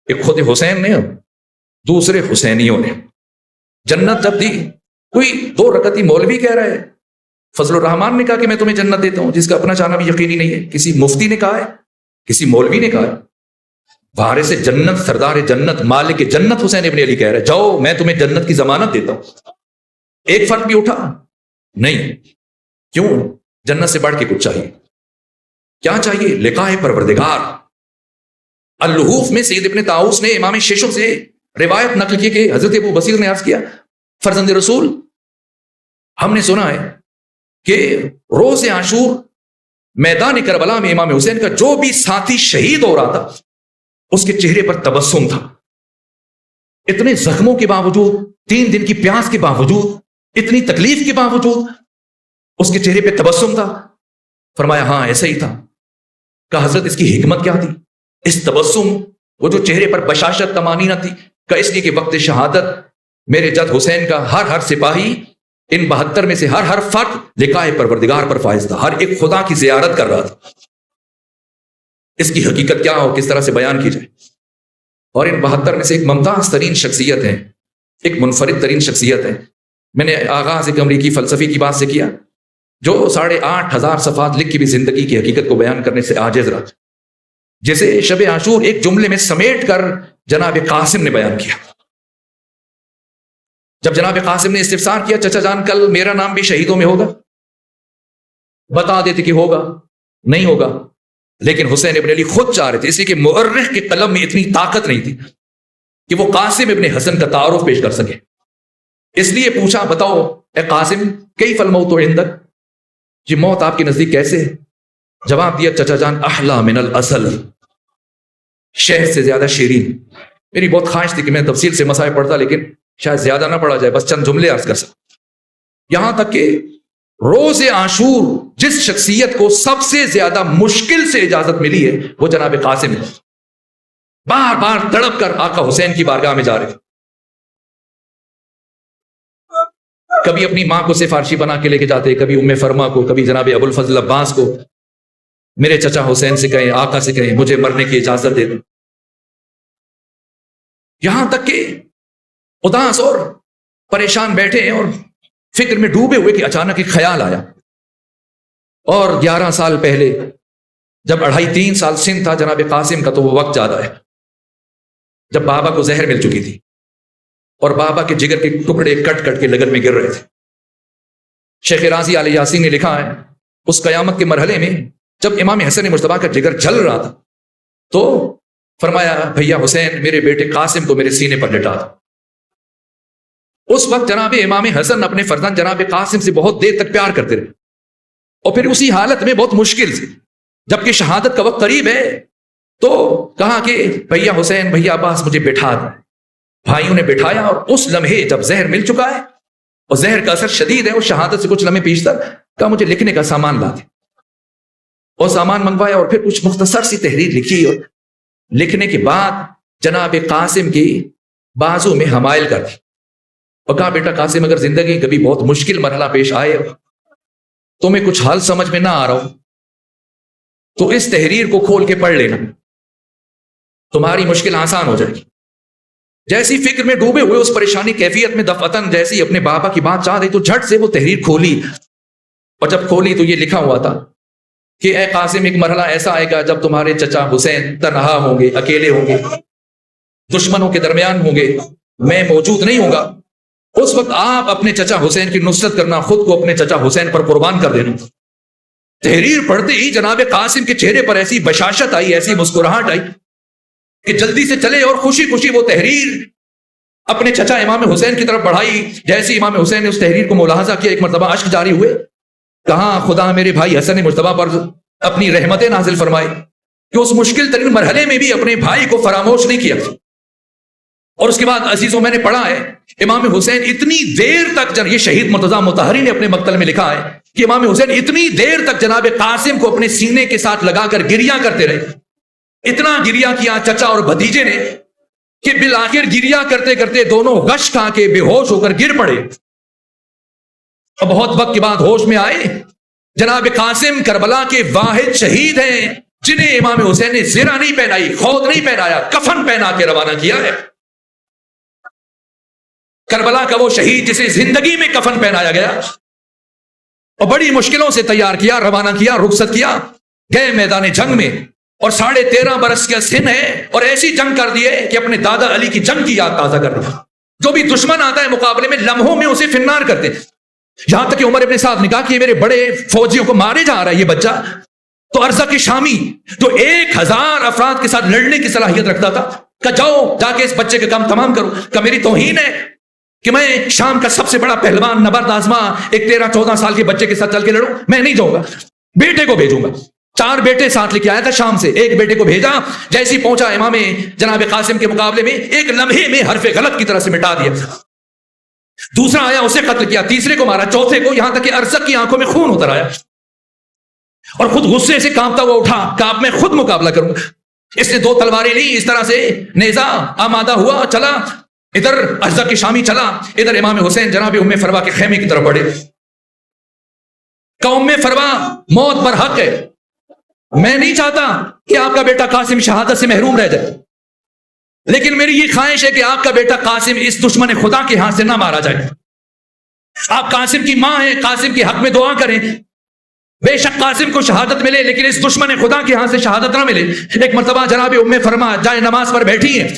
ایک خود حسین نے، دوسرے حسینیوں نے۔ جنت جب دی، کوئی 2 رکعتی مولوی کہہ رہا ہے، فضل الرحمان نے کہا کہ میں تمہیں جنت دیتا ہوں، جس کا اپنا جانا بھی یقینی نہیں ہے، کسی مفتی نے کہا ہے، کسی مولوی نے کہا ہے، وارث جنت، سردار جنت، مالک جنت حسین ابن علی کہہ رہا ہے جاؤ میں تمہیں جنت کی ضمانت دیتا ہوں۔ ایک فرق بھی اٹھا نہیں۔ کیوں؟ جنت سے بڑھ کے کچھ چاہیے۔ کیا چاہیے؟ لقاء پروردگار۔ اللحوف میں سید ابن طاؤس نے امام ششم سے روایت نقل کی کہ حضرت ابو بصیر نے عرض کیا فرزند رسول ہم نے سنا ہے کہ روز عاشور میدان کربلا میں امام حسین کا جو بھی ساتھی شہید ہو رہا تھا اس کے چہرے پر تبسم تھا، اتنے زخموں کے باوجود، 3 دن کی پیاس کے باوجود، اتنی تکلیف کے باوجود اس کے چہرے پہ تبسم تھا۔ فرمایا ہاں ایسا ہی تھا۔ کہا حضرت اس کی حکمت کیا تھی؟ اس تبسم، وہ جو چہرے پر بشاشت طمانینہ تھی، کہ اس لیے کہ وقت شہادت میرے جد حسین کا ہر سپاہی، ان 72 میں سے ہر فرد لقاء پروردگار پر فائز تھا، ہر ایک خدا کی زیارت کر رہا تھا۔ اس کی حقیقت کیا ہو، کس طرح سے بیان کی جائے؟ اور ان 72 میں سے ایک ممتاز ترین شخصیت ہے، ایک منفرد ترین شخصیت ہے۔ میں نے آغاز ایک امریکی فلسفی کی بات سے کیا جو 8,500 صفحات لکھ کے بھی زندگی کی حقیقت کو بیان کرنے سے عاجز رہا، جسے شب عاشور ایک جملے میں سمیٹ کر جناب قاسم نے بیان کیا۔ جب جناب قاسم نے استفسار کیا چچا جان کل میرا نام بھی شہیدوں میں ہوگا؟ بتا دیتے کہ ہوگا، نہیں ہوگا، لیکن حسین ابن علی خود چاہ رہے تھے، اس لیے کہ مؤرخ کے قلم میں اتنی طاقت نہیں تھی کہ وہ قاسم ابن حسن کا تعارف پیش کر سکے۔ اس لیے پوچھا بتاؤ اے قاسم کیف الموت عندک، جی موت آپ کے نزدیک کیسے ہے؟ جواب دیا چچا جان احلا من الاصل، شہد سے زیادہ شیرین۔ میری بہت خواہش تھی کہ میں تفصیل سے مسائل پڑھتا، لیکن شاید زیادہ نہ پڑھا جائے، بس چند جملے عرض کر سکتا۔ یہاں تک کہ روز عاشور جس شخصیت کو سب سے زیادہ مشکل سے اجازت ملی ہے وہ جناب قاسم ہے۔ بار بار تڑپ کر آقا حسین کی بارگاہ میں جا رہے تھے، کبھی اپنی ماں کو سفارشی بنا کے لے کے جاتے، کبھی ام فرما کو، کبھی جناب ابو الفضل عباس کو، میرے چچا حسین سے کہیں، آقا سے کہیں مجھے مرنے کی اجازت دے دیں۔ یہاں تک کہ اداس اور پریشان بیٹھے ہیں اور فکر میں ڈوبے ہوئے کہ اچانک ایک خیال آیا، اور 11 سال پہلے جب 2.5-3 سال سن تھا جناب قاسم کا، تو وہ وقت یاد آیا جب بابا کو زہر مل چکی تھی اور بابا کے جگر کے ٹکڑے کٹ کٹ کے لگن میں گر رہے تھے۔ شیخ رازی علیہ یاسین نے لکھا ہے اس قیامت کے مرحلے میں جب امام حسن مجتبیٰ کا جگر جل رہا تھا تو فرمایا بھیا حسین میرے بیٹے قاسم کو میرے سینے پر لٹا دو۔ اس وقت جناب امام حسن اپنے فرزند جناب قاسم سے بہت دیر تک پیار کرتے رہے، اور پھر اسی حالت میں بہت مشکل سے جبکہ شہادت کا وقت قریب ہے تو کہا کہ بھیا حسین بھیا عباس مجھے بٹھا دیں۔ بھائیوں نے بٹھایا، اور اس لمحے جب زہر مل چکا ہے اور زہر کا اثر شدید ہے، اور شہادت سے کچھ لمحے پیچھے کہا مجھے لکھنے کا سامان لا دیں، اور سامان منگوایا اور پھر کچھ مختصر سی تحریر لکھی، اور لکھنے کے بعد جناب قاسم کی بازو میں حمائل کر دی اور کہا بیٹا قاسم اگر زندگی کبھی بہت مشکل مرحلہ پیش آئے تمہیں کچھ حل سمجھ میں نہ آ رہا ہو تو اس تحریر کو کھول کے پڑھ لینا، تمہاری مشکل آسان ہو جائے گی۔ جیسی فکر میں ڈوبے ہوئے اس پریشانی کیفیت میں دفعتاً جیسی اپنے بابا کی بات چاہ رہی تو جھٹ سے وہ تحریر کھولی، اور جب کھولی تو یہ لکھا ہوا تھا کہ اے قاسم ایک مرحلہ ایسا آئے گا جب تمہارے چچا حسین تنہا ہوں گے، اکیلے ہوں گے، دشمنوں کے درمیان ہوں گے، میں موجود نہیں ہوں گا۔ اس وقت آپ اپنے چچا حسین کی نصرت کرنا، خود کو اپنے چچا حسین پر قربان کر دینا۔ تحریر پڑھتے ہی جناب قاسم کے چہرے پر ایسی بشاشت آئی، ایسی مسکراہٹ آئی کہ جلدی سے چلے اور خوشی خوشی وہ تحریر اپنے چچا امام حسین کی طرف بڑھائی۔ جیسے امام حسین نے اس تحریر کو ملاحظہ کیا ایک مرتبہ اشک جاری ہوئے، کہا خدا میرے بھائی حسن مجتبیٰ پر اپنی رحمتیں نازل فرمائے کہ اس مشکل ترین مرحلے میں بھی اپنے بھائی کو فراموش نہیں کیا۔ اور اس کے بعد عزیزوں میں نے پڑھا ہے امام حسین اتنی دیر تک، یہ شہید مرتضیٰ مطہری نے اپنے مقتل میں لکھا ہے کہ امام حسین اتنی دیر تک جناب قاسم کو اپنے سینے کے ساتھ لگا کر گریہ کرتے رہے، اتنا گریہ کیا چچا اور بھتیجے نے کہ بالآخر گریہ کرتے کرتے دونوں غش کھا کے بے ہوش ہو کر گر پڑے۔ اور بہت وقت کے بعد ہوش میں آئے۔ جناب قاسم کربلا کے واحد شہید ہیں جنہیں امام حسین نے زرہ نہیں پہنائی، خود نہیں پہنایا، کفن پہنا کے روانہ کیا ہے۔ کربلا کا وہ شہید جسے زندگی میں کفن پہنایا گیا اور بڑی مشکلوں سے تیار کیا، روانہ کیا، رخصت کیا، گئے میدان جنگ میں، اور 13.5 برس کا سن ہے اور ایسی جنگ کر دیے کہ اپنے دادا علی کی جنگ کی یاد تازہ کر دی۔ جو بھی دشمن آتا ہے مقابلے میں لمحوں میں اسے فنار کرتے، یہاں تک کہ عمر ابن سعد نے کہا کہ میرے بڑے فوجیوں کو مارے جا رہا ہے یہ بچہ، تو ارزا کے شامی جو 1000 افراد کے ساتھ لڑنے کی صلاحیت رکھتا تھا کہ جاؤ جا کے اس بچے کا کام تمام کرو، کہ میری توہین ہے کہ میں شام کا سب سے بڑا پہلوان نبرد آزما ایک 13-14 سال کے بچے کے ساتھ چل کے لڑوں، میں نہیں جاؤں گا، بیٹے کو بھیجوں گا۔ 4 بیٹے ساتھ لے کے آیا تھا شام سے، ایک بیٹے کو بھیجا، جیسی پہنچا امام جناب قاسم کے مقابلے میں ایک لمحے میں حرف غلط کی طرح سے مٹا دیا۔ دوسرا آیا اسے قتل کیا، تیسرے کو مارا، چوتھے کو، یہاں تک کہ ارزق کی آنکھوں میں خون اتر آیا اور خود غصے سے کانپتا ہوا اٹھا کہ اب میں خود مقابلہ کروں گا۔ اس نے 2 تلواریں لی، اس طرح سے نیزہ آمادہ ہوا، چلا ادھر ارزق کی شامی، چلا ادھر امام حسین جناب ام فروا کے خیمے کی طرف بڑھے۔ کہ ام فروا موت پر حق ہے، میں نہیں چاہتا کہ آپ کا بیٹا قاسم شہادت سے محروم رہ جائے، لیکن میری یہ خواہش ہے کہ آپ کا بیٹا قاسم اس دشمن خدا کے ہاتھ سے نہ مارا جائے۔ آپ قاسم کی ماں ہیں، قاسم کے حق میں دعا کریں، بے شک قاسم کو شہادت ملے لیکن اس دشمن خدا کے ہاتھ سے شہادت نہ ملے۔ ایک مرتبہ جناب ام فرما جائے نماز پر بیٹھی ہیں،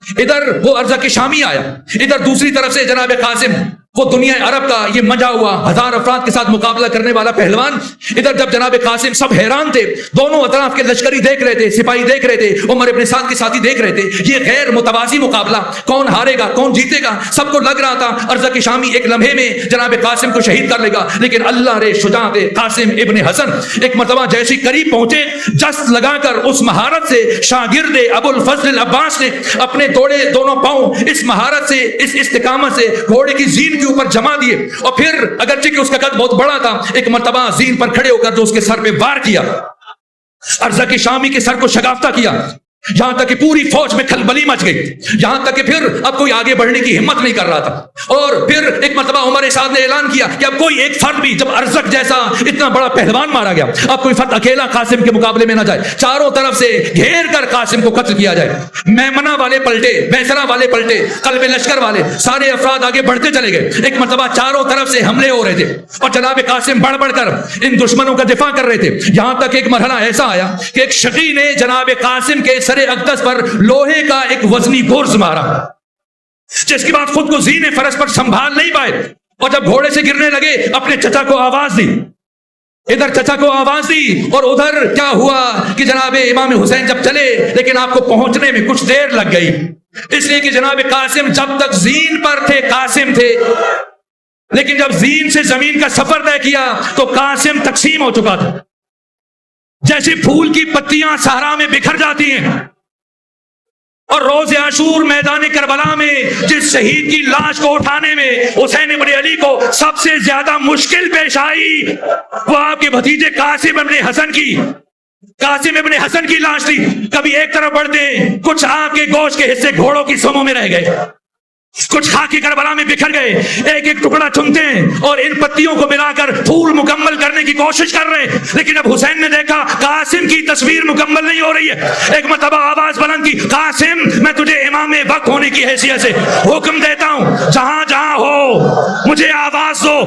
ادھر وہ ارزا کے شامی آیا، ادھر دوسری طرف سے جناب قاسم وہ دنیا عرب کا یہ مجا ہوا 1000 افراد کے ساتھ مقابلہ کرنے والا پہلوان ادھر جب جناب قاسم سب حیران تھے، دونوں اطراف کے لشکری دیکھ رہے تھے، سپاہی دیکھ رہے تھے، عمر ابن سعد کے ساتھی دیکھ رہے تھے، یہ غیر متوازی مقابلہ، کون ہارے گا کون جیتے گا، سب کو لگ رہا تھا ارزق شامی ایک لمحے میں جناب قاسم کو شہید کر لے گا، لیکن اللہ رے شجاعت قاسم ابن حسن ایک مرتبہ جیسی قریب پہنچے، جست لگا کر اس مہارت سے شاگرد ابو الفضل العباس نے اپنے دوڑے دونوں پاؤں اس مہارت سے، اس استقامت سے گھوڑے کی زین کے اوپر جما دیے، اور پھر اگرچہ کہ اس کا قد بہت بڑا تھا، ایک مرتبہ زین پر کھڑے ہو کر جو اس کے سر پہ وار کیا، ارزق شامی کے سر کو شگافتہ کیا، یہاں تک کہ پوری فوج میں کھلبلی مچ گئی، یہاں تک کہ پھر اب کوئی آگے بڑھنے کی ہمت نہیں کر رہا تھا، اور پھر ایک مرتبہ عمر سعد نے اعلان کیا کہ اب کوئی ایک فرد بھی، جب ارزق جیسا اتنا بڑا پہلوان مارا گیا، اب کوئی فرد اکیلا قاسم کے مقابلے میں نہ جائے، چاروں طرف سے گھیر کر قاسم کو قتل کیا جائے۔ میمنہ والے پلٹے، بیسرا والے پلٹے، قلب لشکر والے سارے افراد آگے بڑھتے چلے گئے، ایک مرتبہ چاروں طرف سے حملے ہو رہے تھے اور جناب قاسم بڑھ بڑھ کر ان دشمنوں کا دفاع کر رہے تھے، یہاں تک ایک مرحلہ ایسا آیا کہ ایک شقی نے جناب قاسم کے سر اقدس پر لوہے کا ایک وزنی گرز مارا، جس کے بعد خود کو زین فرس پر سنبھال نہیں پائے، اور جب گھوڑے سے گرنے لگے اپنے چچا کو آواز دی، ادھر چچا کو آواز دی، اور ادھر کیا ہوا کہ جناب امام حسین جب چلے لیکن آپ کو پہنچنے میں کچھ دیر لگ گئی، اس لیے کہ جناب قاسم جب تک زین پر تھے قاسم تھے، لیکن جب زین سے زمین کا سفر طے کیا تو قاسم تقسیم ہو چکا تھا، جیسے پھول کی پتیاں صحرا میں بکھر جاتی ہیں، اور روز عاشور میدان کربلا میں جس شہید کی لاش کو اٹھانے میں حسین ابن علی کو سب سے زیادہ مشکل پیش آئی، وہ آپ کے بھتیجے قاسم ابن حسن کی لاش تھی۔ کبھی ایک طرف بڑھتے، کچھ آپ کے گوشت کے حصے گھوڑوں کی سموں میں رہ گئے، کچھ خاکی کربلا میں بکھر گئے، ایک ایک ٹکڑا چنتے ہیں اور ان پتیوں کو ملا کر پھول مکمل کرنے کی کوشش کر رہے ہیں، لیکن اب حسین نے دیکھا قاسم کی تصویر مکمل نہیں ہو رہی ہے، ایک مرتبہ آواز بلند کی، قاسم میں تجھے امام وقت ہونے کی حیثیت سے حکم دیتا ہوں، جہاں جہاں ہو مجھے آواز دو۔